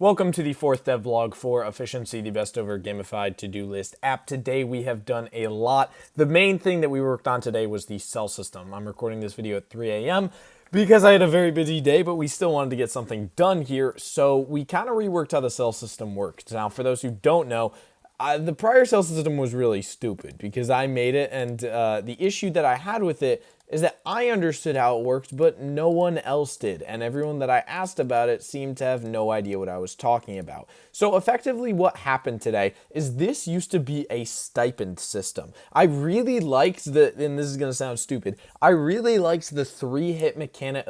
Welcome to the fourth devlog for Efficiency, the best over gamified to-do list app. Today we have done a lot. The main thing that we worked on today was the cell system. I'm recording this video at 3 a.m. because I had a very busy day, but we still wanted to get something done here. So we kind of reworked how the cell system worked. Now, for those who don't know, the prior cell system was really stupid because I made it, and the issue that I had with it is that I understood how it worked, but no one else did, and everyone that I asked about it seemed to have no idea what I was talking about. So effectively what happened today is this used to be a stipend system. I really liked and this is going to sound stupid, I really liked the three-hit mechanic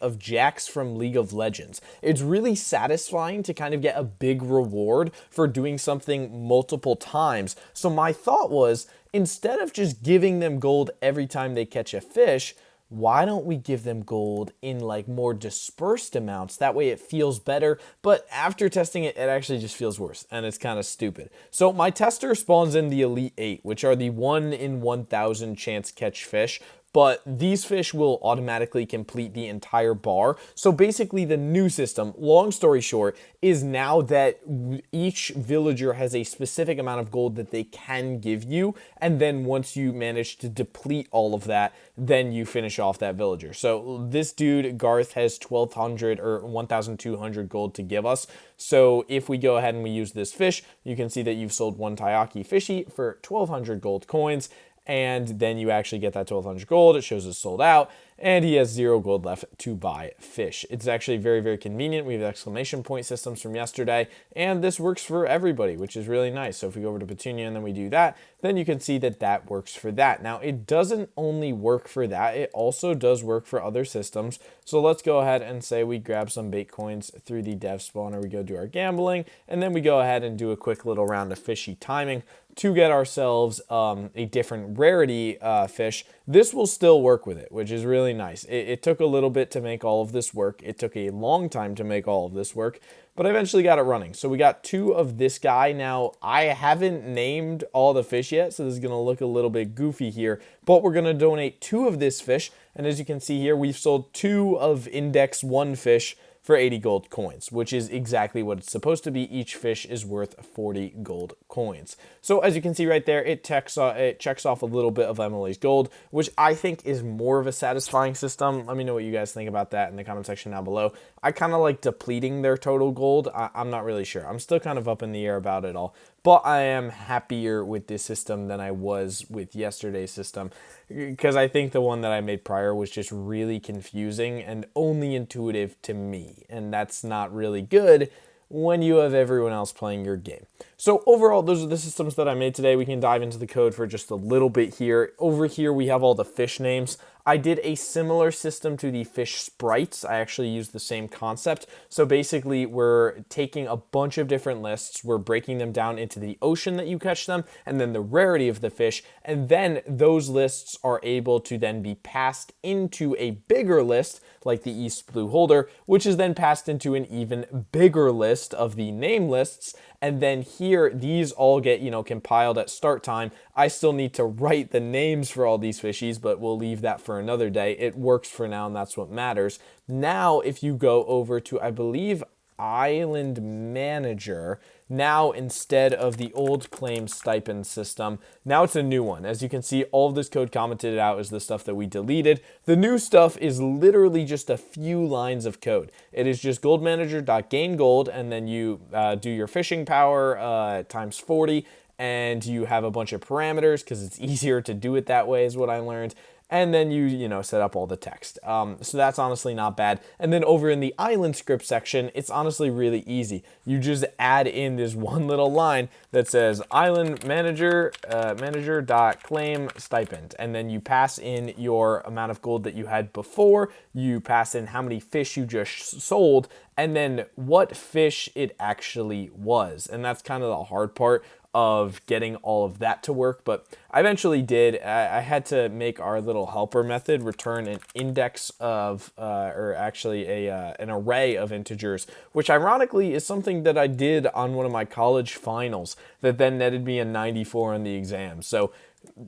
of Jax from League of Legends. It's really satisfying to kind of get a big reward for doing something multiple times. So my thought was, instead of just giving them gold every time they catch a fish, why don't we give them gold in like more dispersed amounts? That way it feels better, but after testing it, it actually just feels worse, and it's kind of stupid. So my tester spawns in the Elite 8, which are the 1 in 1,000 chance catch fish, but these fish will automatically complete the entire bar. So basically the new system, long story short, is now that each villager has a specific amount of gold that they can give you, and then once you manage to deplete all of that, then you finish off that villager. So this dude, Garth, has 1,200 or 1,200 gold to give us. So if we go ahead and we use this fish, you can see that you've sold one Taiyaki Fishy for 1,200 gold coins, and then you actually get that 1,200 gold. It shows it's sold out, and he has 0 gold left to buy fish. It's actually very, very convenient. We have exclamation point systems from yesterday, and this works for everybody, which is really nice. So if we go over to Petunia and then we do that, then you can see that that works for that. Now, it doesn't only work for that, it also does work for other systems. So let's go ahead and say we grab some bait coins through the dev spawner, we go do our gambling, and then we go ahead and do a quick little round of fishy timing to get ourselves a different rarity fish. This will still work with it, which is really nice. It took a little bit to make all of this work. It took a long time to make all of this work, but I eventually got it running. So we got 2 of this guy. Now, I haven't named all the fish yet, so this is going to look a little bit goofy here, but we're going to donate 2 of this fish, and as you can see here, we've sold 2 of Index 1 fish for 80 gold coins, which is exactly what it's supposed to be. Each fish is worth 40 gold coins. So as you can see right there, it checks off a little bit of Emily's gold, which I think is more of a satisfying system. Let me know what you guys think about that in the comment section down below. I kind of like depleting their total gold. I'm not really sure. I'm still kind of up in the air about it all, but I am happier with this system than I was with yesterday's system, because I think the one that I made prior was just really confusing and only intuitive to me, and that's not really good when you have everyone else playing your game. So overall, those are the systems that I made today. We can dive into the code for just a little bit here. Over here, we have all the fish names. I did a similar system to the fish sprites. I actually used the same concept. So basically, we're taking a bunch of different lists, we're breaking them down into the ocean that you catch them, and then the rarity of the fish, and then those lists are able to then be passed into a bigger list, like the East Blue Holder, which is then passed into an even bigger list of the name lists. And then here, these all get, compiled at start time. I still need to write the names for all these fishies, but we'll leave that for another day. It works for now, and that's what matters. Now, if you go over to, I believe, Island Manager, now instead of the old claim stipend system, now it's a new one. As you can see, all of this code commented out is the stuff that we deleted. The new stuff is literally just a few lines of code. It is just goldmanager.gain gold, and then you do your fishing power times 40, and you have a bunch of parameters because it's easier to do it that way, is what I learned. And then you set up all the text. So that's honestly not bad. And then over in the island script section, it's honestly really easy. You just add in this one little line that says island manager, manager.claim stipend. And then you pass in your amount of gold that you had before. You pass in how many fish you just sold, and then what fish it actually was. And that's kind of the hard part of getting all of that to work, but I eventually did. I had to make our little helper method return an index of, or actually an array of integers, which ironically is something that I did on one of my college finals that then netted me a 94 on the exam. So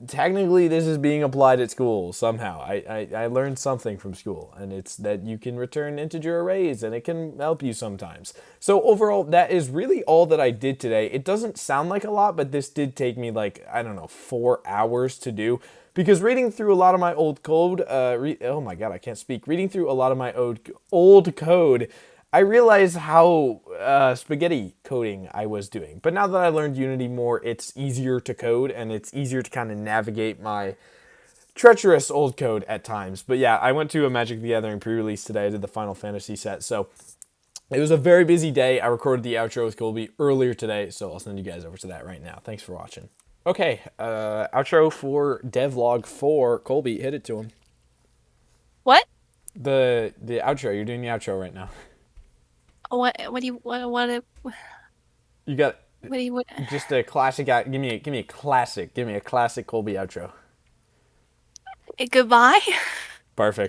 technically this is being applied at school somehow. I learned something from school, and it's that you can return integer arrays and it can help you sometimes. So overall, that is really all that I did today. It doesn't sound like a lot, but this did take me like, I don't know, 4 hours to do. Because reading through a lot of my old code, oh my god, I can't speak. Reading through a lot of my old code, I realized how spaghetti coding I was doing. But now that I learned Unity more, it's easier to code and it's easier to kind of navigate my treacherous old code at times. But yeah, I went to a Magic the Gathering pre-release today. I did the Final Fantasy set, so it was a very busy day. I recorded the outro with Colby earlier today, so I'll send you guys over to that right now. Thanks for watching. Okay, outro for Devlog 4. Colby, hit it to him. What? The outro. You're doing the outro right now. What do you what You got do you what? just a classic. Give me a classic. Give me a classic Colby outro. Goodbye. Perfect.